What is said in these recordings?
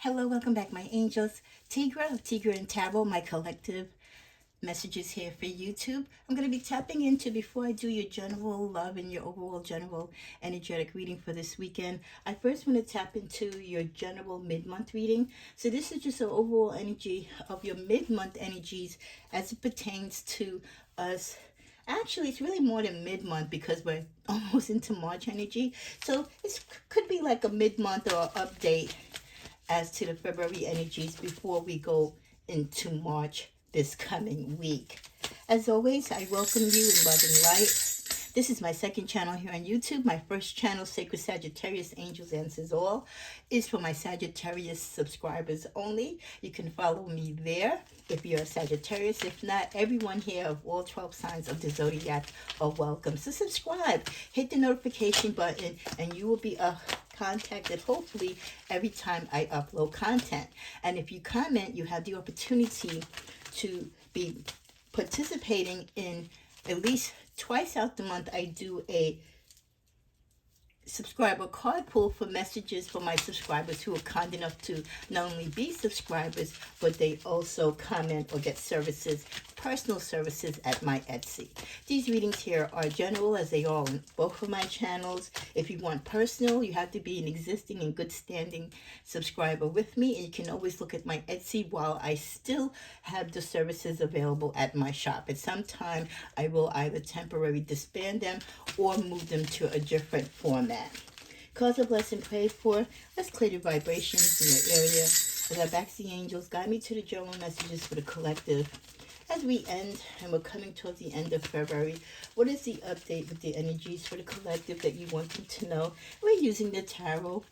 Hello, welcome back, my angels. Tigra of Tigra and Tarot, my collective messages here for YouTube. I'm going to be tapping into, before I do your general love and your overall general energetic reading for this weekend, I first want to tap into your general mid-month reading. So this is just an overall energy of your mid-month energies as it pertains to us. Actually, it's really more than mid-month because we're almost into March energy. So it could be like a mid-month or update as to the February energies before we go into March this coming week. As always, I welcome you in love and light. This is my second channel here on YouTube. My first channel, Sacred Sagittarius Angels Answers All, is for my Sagittarius subscribers only. You can follow me there if you're a Sagittarius. If not, everyone here of all 12 signs of the zodiac are welcome. So subscribe, hit the notification button, and you will be contacted hopefully every time I upload content. And if you comment, you have the opportunity to be participating in at least twice out the month. I do a subscriber card pull for messages for my subscribers who are kind enough to not only be subscribers, but they also comment or get services, personal services at my Etsy. These readings here are general, as they are on both of my channels. If you want personal, you have to be an existing and good standing subscriber with me, and you can always look at my Etsy while I still have the services available at my shop. At some time, I will either temporarily disband them or move them to a different format. Cause a blessing prayed for. Let's clear the vibrations in your area. As I back the angels, guide me to the general messages for the collective. As we end, and we're coming towards the end of February, what is the update with the energies for the collective that you want them to know? We're using the tarot,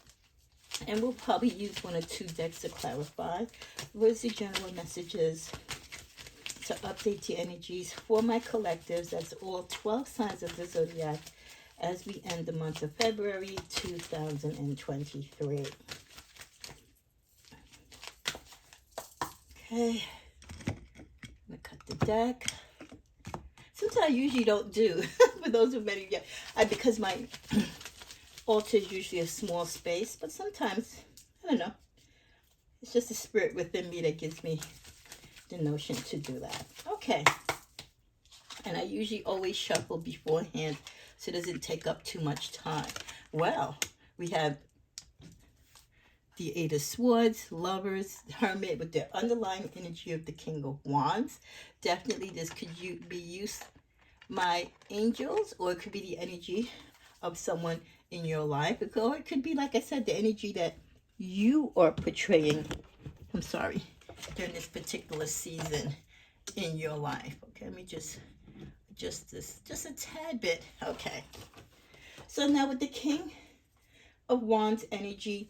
and we'll probably use one or two decks to clarify. What is the general messages to update the energies for my collectives? That's all 12 signs of the zodiac as we end the month of February 2023. Okay, I'm gonna cut the deck. Sometimes I usually don't do, for those who met yet, because my altar is usually a small space, but sometimes, I don't know, it's just the spirit within me that gives me the notion to do that. Okay, and I usually always shuffle beforehand so it doesn't take up too much time. Well, we have the Eight of Swords, Lovers, Hermit with their underlying energy of the King of Wands. Definitely this could be used, my angels, or it could be the energy of someone in your life. Or it could be, like I said, the energy that you are portraying, during this particular season in your life. Okay, let me just this just a tad bit. Okay, so now with the King of Wands energy,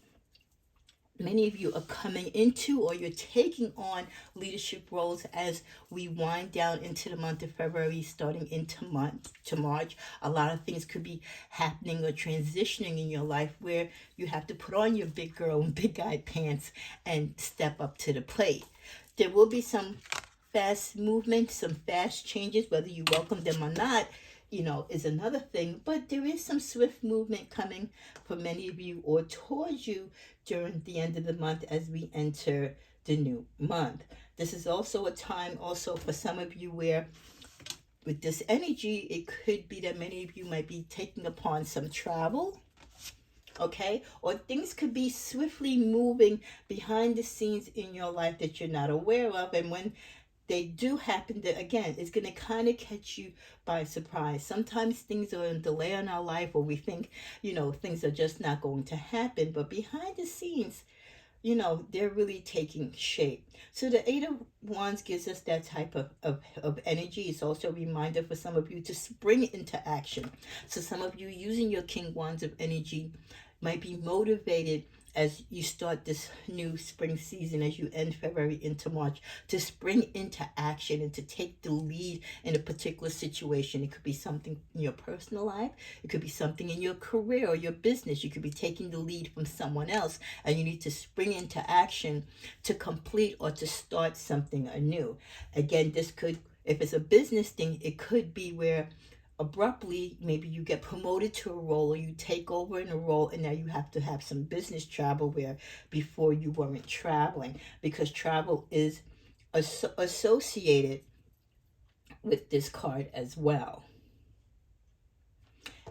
many of you are coming into, or you're taking on, leadership roles as we wind down into the month of February, starting into March. A lot of things could be happening or transitioning in your life where you have to put on your big girl and big guy pants and step up to the plate. There will be some fast movement, some fast changes, whether you welcome them or not, is another thing. But there is some swift movement coming for many of you or towards you during the end of the month as we enter the new month. This is also a time also for some of you where with this energy, it could be that many of you might be taking upon some travel. Okay, or things could be swiftly moving behind the scenes in your life that you're not aware of, and when they do happen, to again, it's going to kind of catch you by surprise. Sometimes things are in delay in our life, or we think things are just not going to happen, but behind the scenes, they're really taking shape. So the Eight of Wands gives us that type of energy. It's also a reminder for some of you to spring into action. So some of you using your King Wands of energy might be motivated as you start this new spring season, as you end February into March, to spring into action and to take the lead in a particular situation. It could be something in your personal life. It could be something in your career or your business. You could be taking the lead from someone else, and you need to spring into action to complete or to start something anew. Again, this could, if it's a business thing, it could be where abruptly, maybe you get promoted to a role or you take over in a role, and now you have to have some business travel where before you weren't traveling, because travel is associated with this card as well.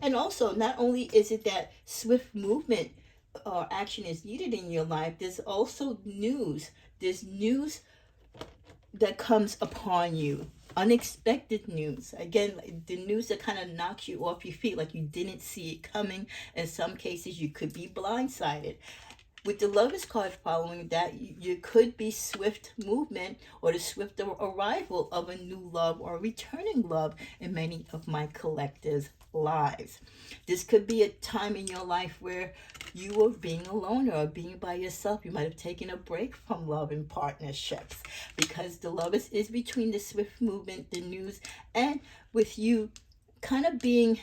And also, not only is it that swift movement or action is needed in your life, there's also news. There's news that comes upon you. Unexpected news. Again, the news that kind of knocks you off your feet, like you didn't see it coming. In some cases, you could be blindsided. With the Lovers card following that, you could be swift movement or the swift arrival of a new love or returning love in many of my collectives' lives. This could be a time in your life where you were being alone or being by yourself. You might have taken a break from love and partnerships, because the Lovers is between the swift movement, the news, and with you kind of being,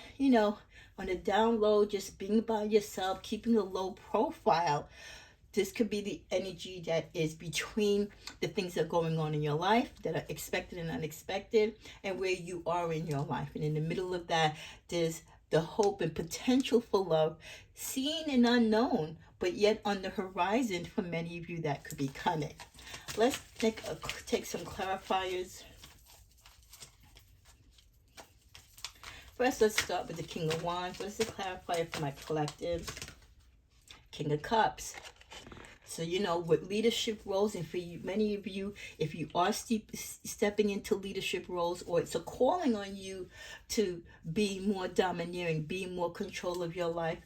on the down low, just being by yourself, keeping a low profile. This could be the energy that is between the things that are going on in your life that are expected and unexpected, and where you are in your life. And in the middle of that, there's the hope and potential for love, seen and unknown, but yet on the horizon for many of you that could be coming. Let's take some clarifiers. First, let's start with the King of Wands. What is the clarifier for my collectives? King of Cups. So, with leadership roles, and for you, many of you, if you are stepping into leadership roles, or it's a calling on you to be more domineering, be more control of your life,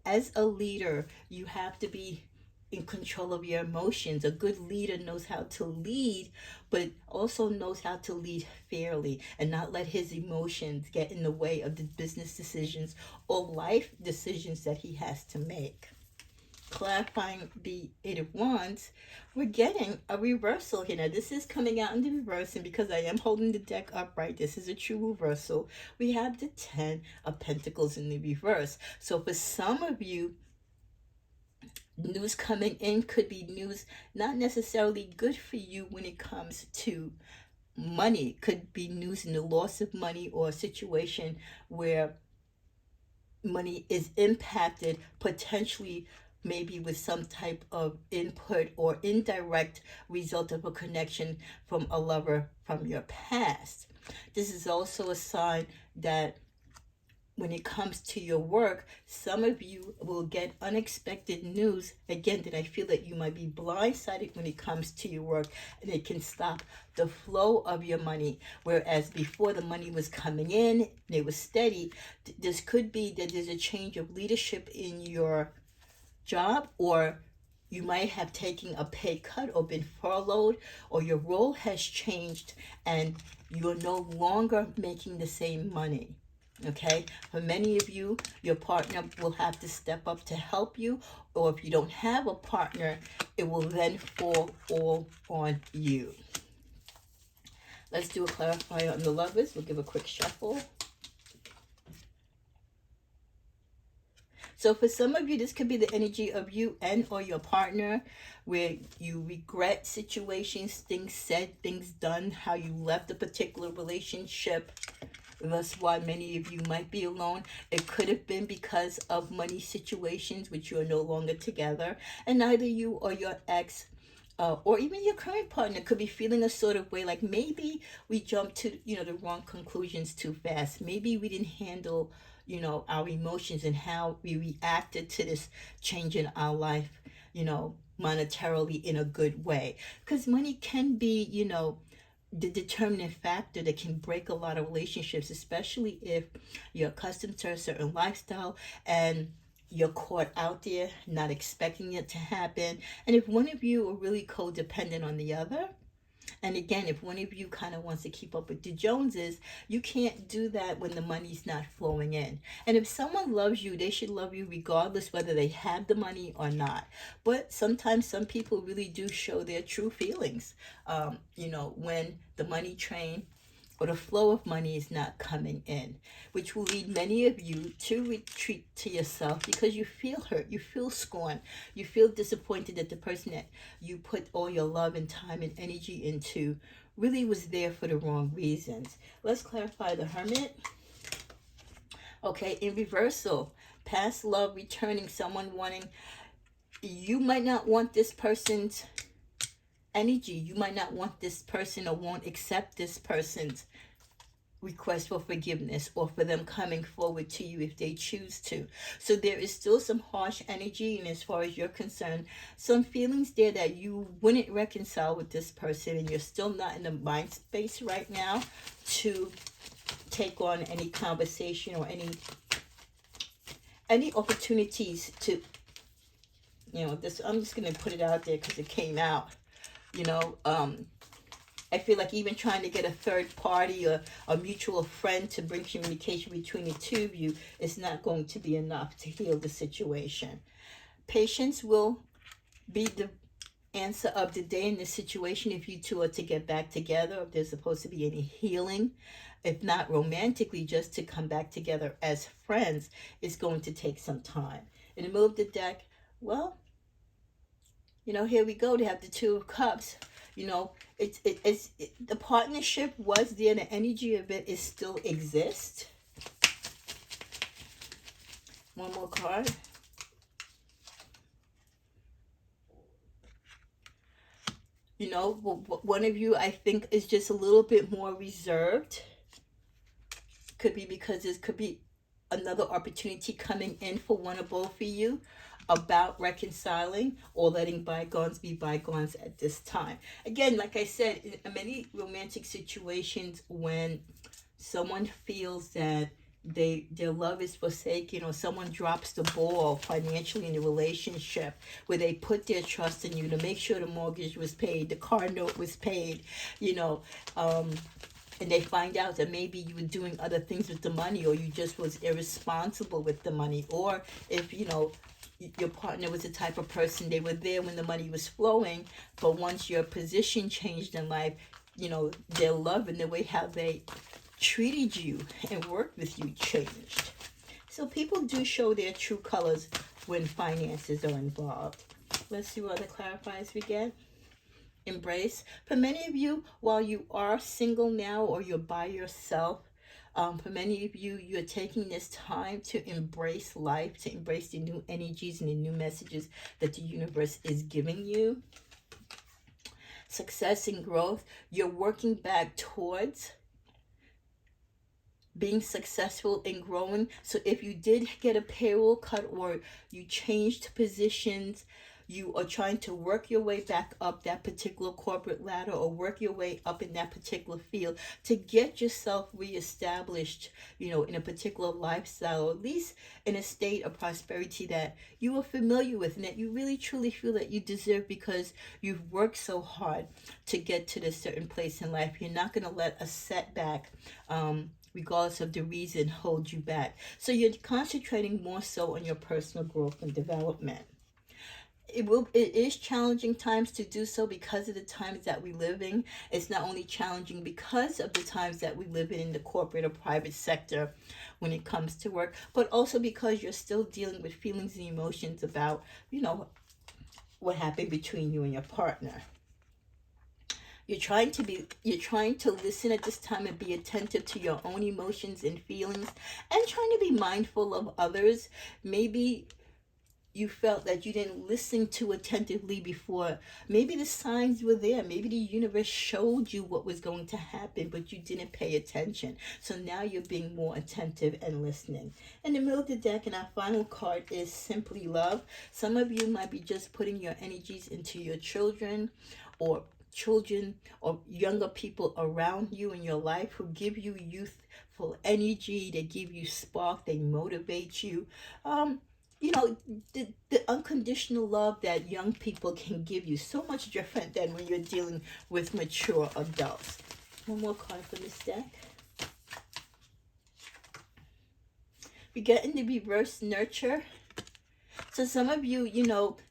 as a leader, you have to be in control of your emotions. A good leader knows how to lead, but also knows how to lead fairly and not let his emotions get in the way of the business decisions or life decisions that he has to make. Clarifying the Eight of Wands, we're getting a reversal here. Now, this is coming out in the reverse, and because I am holding the deck upright, this is a true reversal. We have the 10 of Pentacles in the reverse. So for some of you, news coming in could be news not necessarily good for you when it comes to money. It could be news in the loss of money, or a situation where money is impacted, potentially maybe with some type of input or indirect result of a connection from a lover from your past. This is also a sign that when it comes to your work, some of you will get unexpected news, again, that I feel that you might be blindsided when it comes to your work, and it can stop the flow of your money. Whereas before, the money was coming in, it was steady. This could be that there's a change of leadership in your job, or you might have taken a pay cut or been furloughed, or your role has changed and you're no longer making the same money. Okay, for many of you, your partner will have to step up to help you, or if you don't have a partner, it will then fall all on you. Let's do a clarifier on the Lovers. We'll give a quick shuffle. So for some of you, this could be the energy of you and or your partner, where you regret situations, things said, things done, how you left a particular relationship. That's why many of you might be alone. It could have been because of money situations, which you are no longer together. And neither you or your ex or even your current partner could be feeling a sort of way, like maybe we jumped to, the wrong conclusions too fast. Maybe we didn't handle, our emotions and how we reacted to this change in our life, monetarily in a good way. Because money can be, the determining factor that can break a lot of relationships, especially if you're accustomed to a certain lifestyle and you're caught out there not expecting it to happen. And if one of you are really codependent on the other, and again, if one of you kind of wants to keep up with the Joneses, you can't do that when the money's not flowing in. And if someone loves you, they should love you regardless whether they have the money or not. But sometimes some people really do show their true feelings, when the money train or the flow of money is not coming in, which will lead many of you to retreat to yourself because you feel hurt, you feel scorned, you feel disappointed that the person that you put all your love and time and energy into really was there for the wrong reasons. Let's clarify the Hermit. Okay, in reversal, past love returning, someone wanting, you might not want this person's energy. You might not want this person or won't accept this person's request for forgiveness or for them coming forward to you if they choose to. So there is still some harsh energy, and as far as you're concerned, some feelings there that you wouldn't reconcile with this person, and you're still not in the mind space right now to take on any conversation or any opportunities to, this, I'm just going to put it out there because it came out, I feel like even trying to get a third party or a mutual friend to bring communication between the two of you is not going to be enough to heal the situation. Patience will be the answer of the day in this situation if you two are to get back together, if there's supposed to be any healing. If not romantically, just to come back together as friends, is going to take some time. In the middle of the deck, well, here we go. They have the Two of Cups. The partnership was there. The energy of it is still exists. One more card. One of you, I think, is just a little bit more reserved. Could be because this could be another opportunity coming in for one or both of you about reconciling or letting bygones be bygones at this time. Again, like I said, in many romantic situations, when someone feels that their love is forsaken, or someone drops the ball financially in the relationship, where they put their trust in you to make sure the mortgage was paid, the car note was paid, and they find out that maybe you were doing other things with the money, or you just was irresponsible with the money, or if your partner was the type of person, they were there when the money was flowing, but once your position changed in life, their love and the way how they treated you and worked with you changed. So people do show their true colors when finances are involved. Let's see what other clarifiers we get. Embrace. For many of you, while you are single now or you're by yourself, for many of you, you're taking this time to embrace life, to embrace the new energies and the new messages that the universe is giving you. Success and growth. You're working back towards being successful and growing. So if you did get a payroll cut or you changed positions, you are trying to work your way back up that particular corporate ladder, or work your way up in that particular field to get yourself reestablished, in a particular lifestyle, or at least in a state of prosperity that you are familiar with and that you really truly feel that you deserve, because you've worked so hard to get to this certain place in life. You're not going to let a setback, regardless of the reason, hold you back. So you're concentrating more so on your personal growth and development. It is challenging times to do so because of the times that we live in. It's not only challenging because of the times that we live in the corporate or private sector when it comes to work, but also because you're still dealing with feelings and emotions about, what happened between you and your partner. You're trying to listen at this time and be attentive to your own emotions and feelings, and trying to be mindful of others. Maybe you felt that you didn't listen too attentively before. Maybe the signs were there. Maybe the universe showed you what was going to happen, but you didn't pay attention. So now you're being more attentive and listening. In the middle of the deck, and our final card is Simply Love. Some of you might be just putting your energies into your children or younger people around you in your life who give you youthful energy. They give you spark. They motivate you. The unconditional love that young people can give you, so much different than when you're dealing with mature adults. One more card for this deck. We get in the reverse Nurture. So some of you,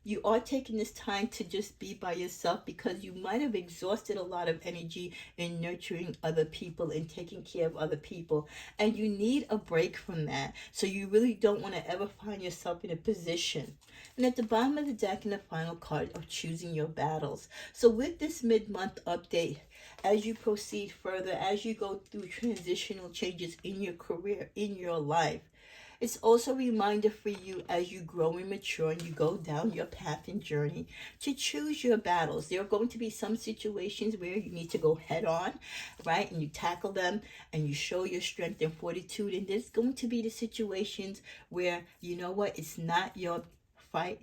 you are taking this time to just be by yourself because you might have exhausted a lot of energy in nurturing other people and taking care of other people. And you need a break from that. So you really don't want to ever find yourself in a position. And at the bottom of the deck, in the final card of choosing your battles. So with this mid-month update, as you proceed further, as you go through transitional changes in your career, in your life, It's also a reminder for you as you grow and mature and you go down your path and journey to choose your battles. There are going to be some situations where you need to go head on, right? And you tackle them and you show your strength and fortitude. And there's going to be the situations where, you know what, it's not your fight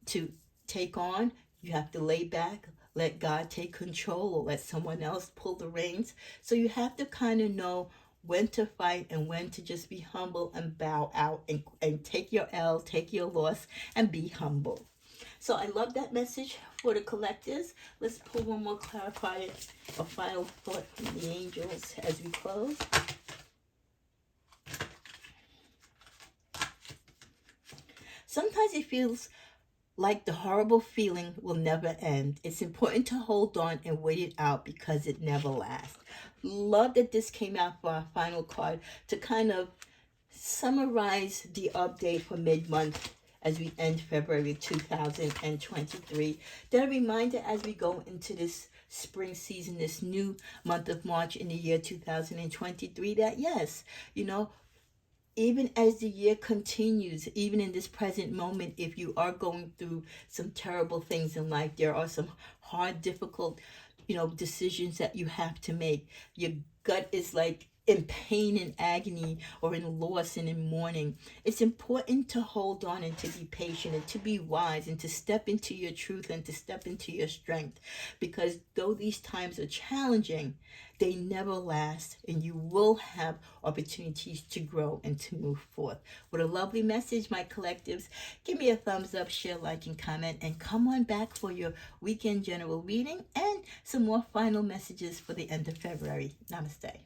to take on. You have to lay back, let God take control, or let someone else pull the reins. So you have to kind of know when to fight and when to just be humble and bow out and take your L, take your loss, and be humble. So I love that message for the collectors. Let's pull one more clarifier or final thought from the angels as we close. Sometimes it feels like the horrible feeling will never end. It's important to hold on and wait it out because it never lasts. Love that this came out for our final card to kind of summarize the update for mid-month as we end February 2023. Then a reminder as we go into this spring season, this new month of March in the year 2023, that yes, you know, even as the year continues, even in this present moment, if you are going through some terrible things in life, there are some hard, difficult, decisions that you have to make. Your gut is like in pain and agony or in loss and in mourning. It's important to hold on and to be patient and to be wise and to step into your truth and to step into your strength. Because though these times are challenging, they never last, and you will have opportunities to grow and to move forth. What a lovely message, my collectives. Give me a thumbs up, share, like, and comment, and come on back for your weekend general reading and some more final messages for the end of February. Namaste.